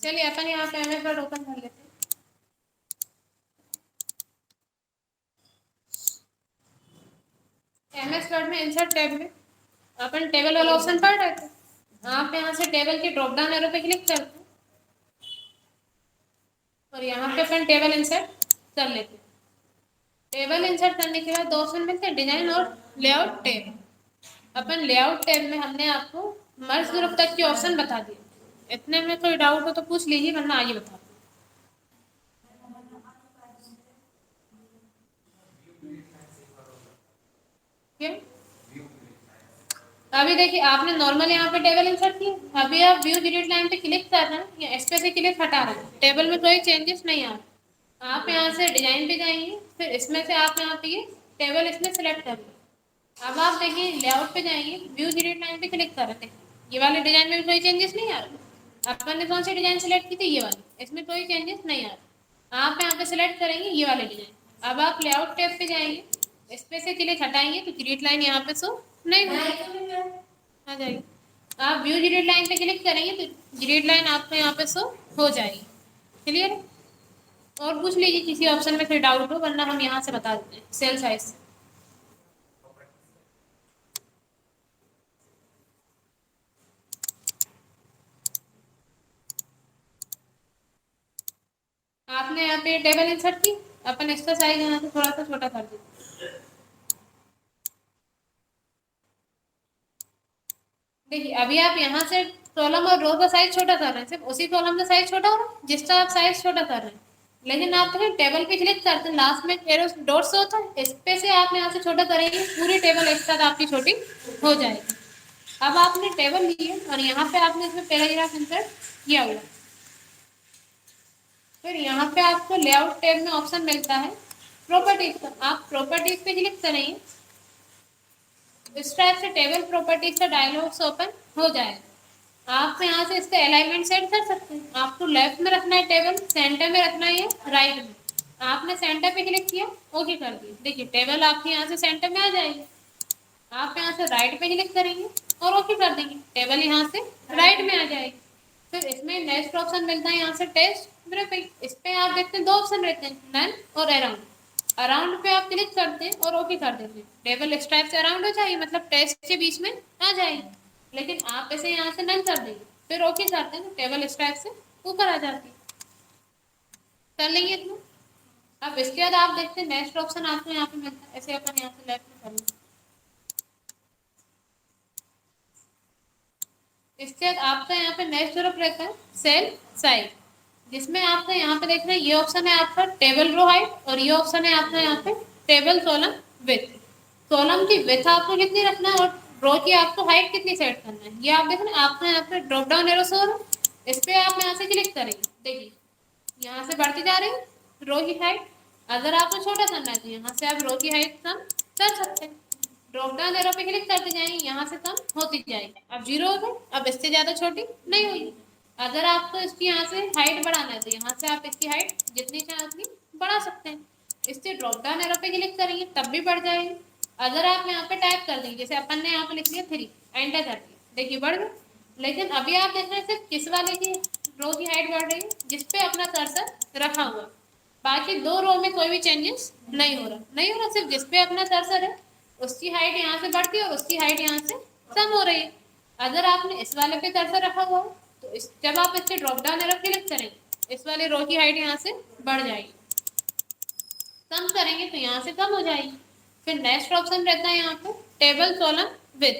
चलिए अपन यहाँ पे एमएस वर्ड ओपन कर लेते हैं। एमएस वर्ड में इंसर्ट टैब में अपन टेबल वाला ऑप्शन पढ़ रहे थे। आप यहाँ से टेबल के ड्रॉप डाउन एरो पे क्लिक करते हैं और यहाँ पे अपन टेबल इंसर्ट कर लेते हैं। टेबल इंसर्ट करने के बाद दो ऑप्शन मिलते हैं, डिजाइन और लेआउट टैब। अपन लेआउट टैब में हमने आपको मर्ज ग्रुप तक के ऑप्शन बता दिए। इतने में कोई डाउट हो तो पूछ लीजिए, वरना आगे बता। अभी देखिए आपने नॉर्मल यहाँ पे टेबल इंसर्ट किया, अभी आप व्यू डिलीट लाइन पे क्लिक कर रहे हैं या इस पे से क्लिक हटा रहे हैं, टेबल में कोई चेंजेस नहीं आ रहा। आप यहाँ से डिजाइन पे जाएंगे, फिर इसमें से आप यहाँ पे ये टेबल इसमें सेलेक्ट कर लें। अब आप देखिए लेआउट पे जाएंगे, व्यू डिलीट लाइन पे क्लिक कर रहे हैं, ये वाले डिजाइन में भी कोई चेंजेस नहीं आ रहा। अपन ने कौन सी डिजाइन सेलेक्ट की थी, ये वाली, इसमें कोई चेंजेस नहीं आ रहा। आप यहाँ पे सेलेक्ट करेंगे ये वाले डिजाइन। अब आप लेआउट टैब पे जाएंगे, इस पे से क्लिक हटाएंगे तो ग्रिड लाइन यहाँ पे शो नहीं होगी, आ जाएगी। आप व्यू ग्रिड लाइन पे क्लिक करेंगे तो ग्रिड लाइन आपको यहाँ पे शो हो जाएगी। क्लियर? और पूछ लीजिए किसी ऑप्शन में फिर डाउट हो, वरना हम यहाँ से बता देते हैं सेल साइज। आपने यहाँ पे टेबल इंसर्ट की, अपन इसका साइज यहाँ से थोड़ा सा छोटा कर देते। देखिए अभी आप यहाँ से कॉलम और रो का साइज छोटा कर रहे हैं, सिर्फ उसी कॉलम का साइज छोटा हो रहा है जिसका आप साइज छोटा कर रहे हैं। लेकिन आप देखिए टेबल पे क्लिक करते हैं, लास्ट में एरो डॉट से होता है, इस पे से आप यहाँ से छोटा करेंगे, पूरी टेबल एक साथ आपकी छोटी हो जाएगी। अब आपने टेबल ली है और यहाँ पे आपने इसमें पैराग्राफ इंसर्ट किया हुआ। फिर यहाँ पे आपको लेआउट टैब में ऑप्शन मिलता है प्रॉपर्टीज का, आप प्रॉपर्टीज पे क्लिक करेंगे, इस टाइप से टेबल प्रॉपर्टीज का डायलॉग्स ओपन हो जाएगा। आप यहाँ से इसका अलाइनमेंट सेट कर सकते हैं, आपको लेफ्ट में रखना है टेबल, सेंटर में रखना है या राइट में। आपने सेंटर पे क्लिक किया, ओके कर दिया, देखिए टेबल आपके यहाँ से सेंटर में आ जाएगी। आप यहाँ से राइट पे क्लिक करेंगे और ओके कर देंगे, टेबल यहाँ से राइट में आ जाएगी। फिर इसमें नेक्स्ट ऑप्शन मिलता है यहाँ से टेस्ट ग्रुपिंग, इस पे आप देखते हैं दो ऑप्शन रहते हैं, नन और अराउंड। अराउंड पे आप क्लिक करते हैं और ओके कर देते हैं, टेबल इस टाइप से अराउंड हो जाएगी, मतलब टेस्ट के बीच में आ जाएगी। लेकिन आप इसे यहाँ से नन कर देंगे, फिर ओके करते हैं तो टेबल इस टाइप से ऊपर आ जाती है। कर लेंगे इतना। अब इसके बाद आप देखते हैं नेक्स्ट ऑप्शन आपको यहाँ पे मिलता है, ऐसे अपन यहाँ से लेफ्ट में कर लेंगे। इसके बाद आपका यहाँ पे नेक्स्ट ग्रुप रहता है सेल साइज, जिसमें आपका यहाँ पे देखना है ये ऑप्शन है आपका टेबल रो हाइट और ये ऑप्शन है आपका यहाँ पे टेबल कॉलम विथ। कॉलम की विथ आपको कितनी रखना है और रो की आपको हाइट कितनी सेट करना है, ये आप देखना आपका यहाँ पे ड्रॉप डाउन एरो शो हो रहा है, इस पे आप यहाँ से क्लिक करेंगे, देखिए यहाँ से बढ़ती जा रही है रो की हाइट। अगर आपको छोटा करना है तो यहाँ से आप रो की हाइट कम कर सकते हैं, ड्रॉप डाउन एरो पे क्लिक करते जाएंगे, यहाँ से कम होती जाएगी, अब 0 हो गई, अब इससे ज्यादा छोटी नहीं होगी। अगर आपको इसकी यहाँ से हाइट बढ़ाना है तो यहाँ से आप इसकी हाइट जितनी चाहे उतनी बढ़ा सकते हैं, इससे ड्रॉप डाउन एरो पे क्लिक करेंगे तब भी बढ़ जाएगी। अगर आप यहाँ पे टाइप कर देंगे, जैसे अपन ने यहाँ पे लिख लिया 3, एंटर कर दिया, देखिए बढ़ गई। लेकिन अभी आप देख रहे हैं सिर्फ किस वाले की रो की हाइट बढ़ रही है, जिसपे अपना कर्सर रखा हुआ, बाकी दो रो में कोई भी चेंजेस नहीं हो रहा, सिर्फ जिसपे अपना कर्सर है उसकी हाइट यहाँ से बढ़ती है और उसकी हाइट यहाँ से कम हो रही है। अगर आपने इस वाले पे कर्सर रखा हुआ है तो जब आप इसके ड्रॉप डाउन एरो क्लिक करेंगे, इस वाले रो की हाइट यहाँ से बढ़ जाएगी, कम करेंगे तो यहाँ से कम हो जाएगी। फिर नेक्स्ट ऑप्शन रहता है यहाँ पे टेबल कॉलम विथ।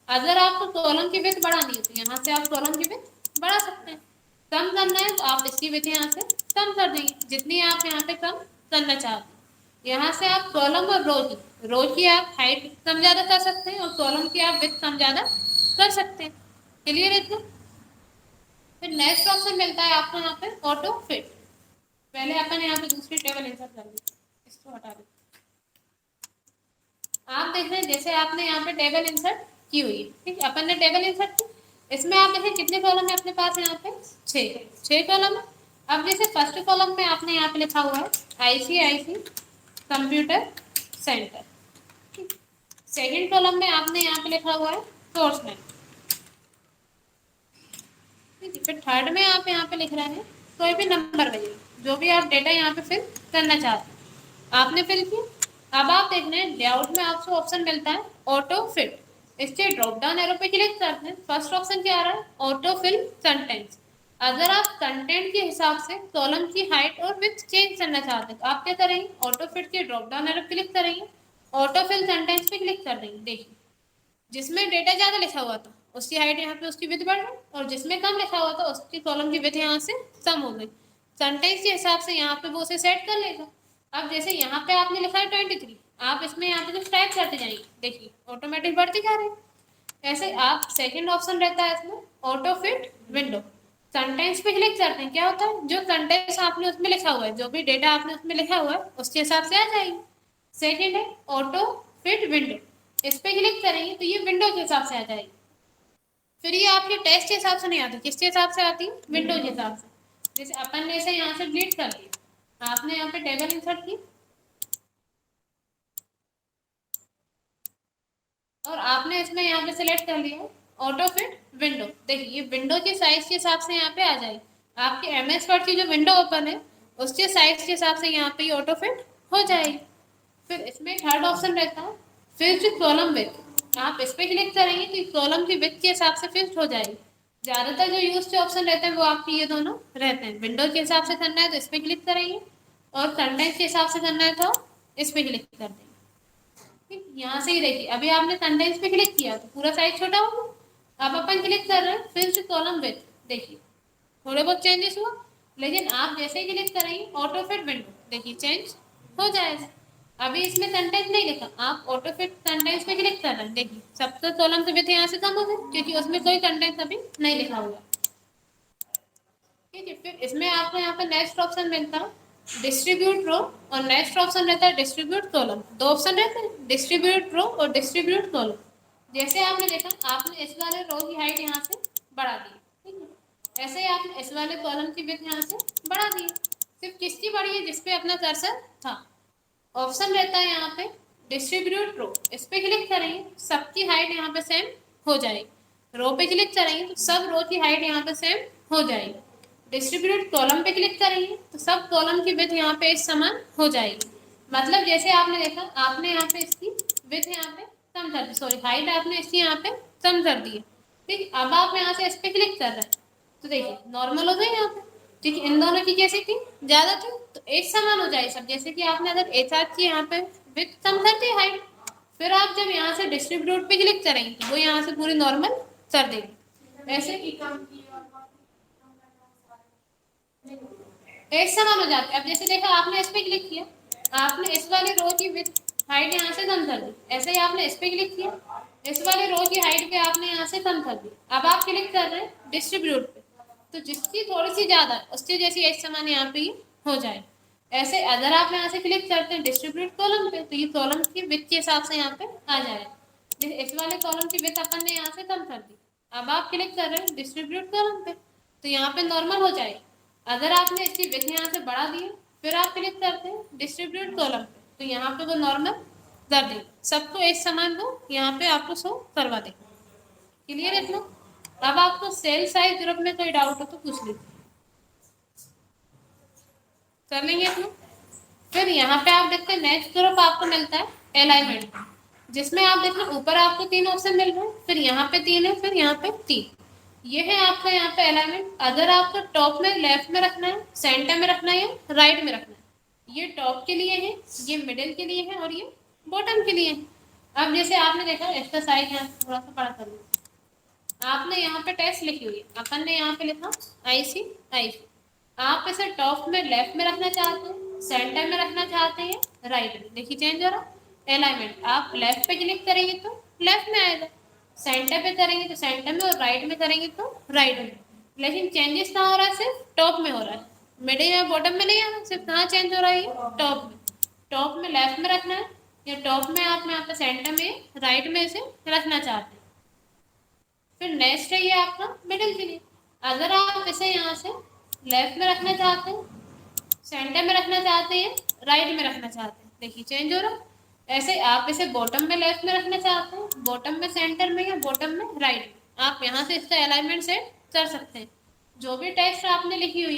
अगर आपको कॉलम की विथ बढ़ानी है तो यहाँ से आप कॉलम की विथ बढ़ा सकते हैं, कम करना है तो आप इसकी विथ यहाँ से कम कर देंगे, जितनी आप यहाँ पे कम करना चाहते हैं। यहाँ से आप कॉलम और रो की आप हाइट कम ज़्यादा कर सकते हैं और कॉलम की आप विथ कम ज़्यादा कर सकते हैं। क्लियर है इतना? फिर नेक्स्ट ऑप्शन मिलता है आपको यहाँ पे ऑटो फिट। पहले अपन यहाँ पे दूसरी टेबल इंसर्ट कर दी, इसको हटा दें। आप देख रहे हैं जैसे आपने यहाँ पे टेबल इंसर्ट की हुई है, ठीक है, अपन ने टेबल इंसर्ट की, इसमें आप देखें कितने कॉलम है अपने पास, यहाँ पे 6 कॉलम है। अब जैसे फर्स्ट कॉलम में आपने यहाँ पे लिखा हुआ है ICIC computer centre, second column में आपने यहाँ पे लिखा हुआ है सोर्स नेट, ठीक है। फिर थर्ड में आप यहाँ पे लिख रहे हैं कोई भी नंबर वगैरह, जो भी आप डेटा यहाँ पे फिल करना चाहते हैं आपने फिल किया। अब आप देख रहे हैं लेआउट में आपको ऑप्शन मिलता है ऑटो फिट। इसके ड्रॉप डाउन एरो पे क्लिक करते हैं। फर्स्ट ऑप्शन क्या आ रहा है, ऑटो फिल कंटेंट्स। अगर आप कंटेंट के हिसाब से कॉलम की हाइट और विड्थ चेंज करना चाहते हैं तो आप क्या करेंगे, ऑटो फिट के ड्रॉप डाउन एरो पे क्लिक करेंगे, ऑटो फिल कंटेंट्स पे क्लिक कर देंगे। देखिए जिसमें डेटा ज़्यादा लिखा हुआ था उसकी हाइट यहाँ पे उसकी विड्थ बढ़ गई, और जिसमें कम लिखा हुआ था उसकी कॉलम की विड्थ यहाँ से कम हो गई। कंटेंट्स के हिसाब से यहाँ पे वो उसे सेट कर लेगा। अब जैसे यहाँ पे आपने लिखा है 23, आप इसमें यहाँ पे कुछ टाइप करते जाएंगे, देखिए ऑटोमेटिक बढ़ती जा रही है। ऐसे आप सेकेंड ऑप्शन रहता है इसमें ऑटो फिट विंडो, कंटेंट्स पे क्लिक करते हैं, क्या होता है जो कंटेंट्स आपने उसमें लिखा हुआ है, जो भी डेटा आपने उसमें लिखा हुआ है उसके हिसाब से आ जाएगी। सेकेंड है ऑटो फिट विंडो, इस पे क्लिक करेंगे तो ये विंडो के हिसाब से आ जाएगी। फिर ये आपके टेक्स्ट के हिसाब से नहीं आती, किसके हिसाब से आती है, विंडो के हिसाब से। जैसे अपन ने इसे यहाँ से डिलीट कर लिया, आपने यहाँ पे टेबल इंसर्ट की और आपने इसमें यहाँ पे सिलेक्ट कर लिया ऑटो फिट विंडो। देखिए ये विंडो के साइज के हिसाब से यहाँ पे आ जाएगी। आपके एमएस वर्ड की जो विंडो ओपन है उसके साइज के हिसाब से यहाँ पे ये ऑटो फिट हो जाएगी। फिर इसमें थर्ड ऑप्शन रहता है फिक्स्ड कॉलम विड्थ, आप इस पर क्लिक करेंगे तो कॉलम की विड्थ के हिसाब से फिक्स्ड हो जाएगी। ज़्यादातर जो यूज के ऑप्शन रहते हैं वो आपके ये दोनों रहते हैं, विंडो के हिसाब से करना है तो इस पर क्लिक करेंगे और कंटेंट के हिसाब से करना है तो इस पर क्लिक कर देंगे। ठीक, यहाँ से ही देखिए अभी आपने कंटेंट्स पे क्लिक किया तो पूरा साइज छोटा होगा। अब अपन क्लिक कर रहे हैं फिक्स्ड कॉलम विड्थ, देखिए थोड़े बहुत चेंजेस हुआ, लेकिन आप जैसे ही क्लिक करेंगे ऑटो फिट विंडो देखिए चेंज हो जाएगा। अभी इसमें कंटेंट नहीं लिखा, आप ऑटो फिट कंटेंट्स पे क्लिक कर रहे हैं, देखिए सबसे कॉलम की विड्थ यहाँ से कम हो गई क्योंकि उसमें कोई कंटेंट अभी नहीं लिखा हुआ। ठीक है, फिर इसमें आपको यहाँ पे नेक्स्ट ऑप्शन मिलता है डिस्ट्रीब्यूट रो और नेक्स्ट ऑप्शन रहता है डिस्ट्रीब्यूट कॉलम। दो ऑप्शन रहते हैं डिस्ट्रीब्यूट रो और डिस्ट्रीब्यूट कॉलम। जैसे आपने देखा आपने इस वाले रो की हाइट यहाँ से बढ़ा दी, ठीक है, ऐसे ही आपने इस वाले कॉलम की विड्थ यहाँ से बढ़ा दी। सिर्फ किसकी बढ़ी है, जिसपे अपना कर्सर था। ऑप्शन रहता है यहाँ पे डिस्ट्रीब्यूट रो, इस पे क्लिक करेंगे सबकी हाइट यहाँ पे सेम हो जाएगी। रो पे क्लिक करेंगे तो सब रो की हाइट यहाँ पे सेम हो जाएगी। डिस्ट्रीब्यूट कॉलम पे क्लिक करेंगे तो सब कॉलम की विड्थ यहाँ पे इस समान हो जाएगी। मतलब जैसे आपने देखा आपने यहाँ पे इसकी विड्थ यहाँ पे कम कर दी, सॉरी हाइट आपने इसकी यहाँ पे कम कर दी है। ठीक, अब आप यहाँ से इस पे क्लिक कर रहे हैं तो देखिए नॉर्मल हो गई यहाँ पे। ठीक है, इन दोनों की कैसी थी, ज्यादा थी तो एक समान हो जाए सब। जैसे कि आपने अगर एक साथ की यहाँ पे विड्थ कम कर दी हाइट, फिर आप जब यहाँ से डिस्ट्रीब्यूट पे क्लिक करेंगे तो वो यहाँ से पूरी नॉर्मल कर देगी। ऐसे एक समान हो जाते हैं। अब जैसे देखा आपने इस पे क्लिक किया, आपने इस वाले रो की विड्थ हाइट यहाँ से कम कर दी, ऐसे ही आपने इस पे क्लिक किया, इस वाले रो की हाइट पे आपने यहाँ से कम कर दी। अब आप क्लिक कर रहे हैं डिस्ट्रीब्यूट पे तो जिसकी थोड़ी सी ज्यादा उसकी जैसी एक समान यहाँ पे हो जाए। ऐसे अगर आप यहाँ से क्लिक करते हैं डिस्ट्रीब्यूट कॉलम पे तो ये कॉलम की विड्थ के हिसाब से यहाँ पे आ जाए। जैसे इस वाले कॉलम की विड्थ अपन ने यहाँ से कम कर दी, अब आप क्लिक कर रहे हैं डिस्ट्रीब्यूट कॉलम पे तो यहाँ पे नॉर्मल हो जाएगी। अगर आपने इसकी विड्थ यहाँ से बढ़ा दी फिर आप क्लिक करते हैं डिस्ट्रीब्यूट कॉलम पे तो यहाँ पे वो नॉर्मल कर देगा, सबको एक समान वो यहाँ पे आपको शो करवा देगा। क्लियर है इतना। अब आपको सेल साइज ग्रुप में कोई डाउट हो तो पूछ लीजिए, कर लेंगे इतना। फिर यहाँ पे आप देखते हैं नेक्स्ट ग्रुप आपको मिलता है अलाइनमेंट, जिसमें आप देख रहे हैं ऊपर आपको 3 ऑप्शन मिल रहे हैं, फिर यहाँ पे 3 है, फिर यहाँ पे 3। ये है आपका यहाँ पे अलाइनमेंट। अगर आपको टॉप में लेफ्ट में रखना है, सेंटर में रखना है या राइट में रखना है। ये टॉप के लिए है, ये मिडिल के लिए है और ये बॉटम के लिए है। अब जैसे आपने देखा इसका साइज यहाँ थोड़ा सा बड़ा कर लिया, आपने यहाँ पे टेक्स्ट लिखी हुई है, अपन ने यहाँ पे लिखा IC। आप इसे टॉप में लेफ्ट में रखना चाहते हैं, सेंटर में रखना चाहते हैं, राइट में, देखिए चेंज हो रहा। अलाइनमेंट आप लेफ्ट पे क्लिक करेंगे तो लेफ्ट में आएगा, सेंटर पे करेंगे तो सेंटर में और राइट में करेंगे तो राइट में। लेकिन चेंजेस कहाँ हो रहा है, सिर्फ टॉप में हो रहा है, मिडिल में बॉटम में नहीं आ रहा, सिर्फ कहाँ चेंज हो रहा है, टॉप में। टॉप में लेफ्ट में रखना है या टॉप में आप यहाँ पे सेंटर में राइट में इसे रखना चाहते हैं। फिर नेक्स्ट है ये आपका मिडिल के लिए। अगर आप इसे यहाँ से लेफ्ट में रखना चाहते हैं, सेंटर में रखना चाहते हैं, राइट में रखना चाहते हैं, देखिए चेंज हो रहा। ऐसे आप इसे बॉटम में लेफ्ट में रखना चाहते हैं, बॉटम में सेंटर में या बॉटम में राइट में, आप यहाँ से इसका अलाइनमेंट सेट कर सकते हैं। जो भी टेक्स्ट आपने लिखी हुई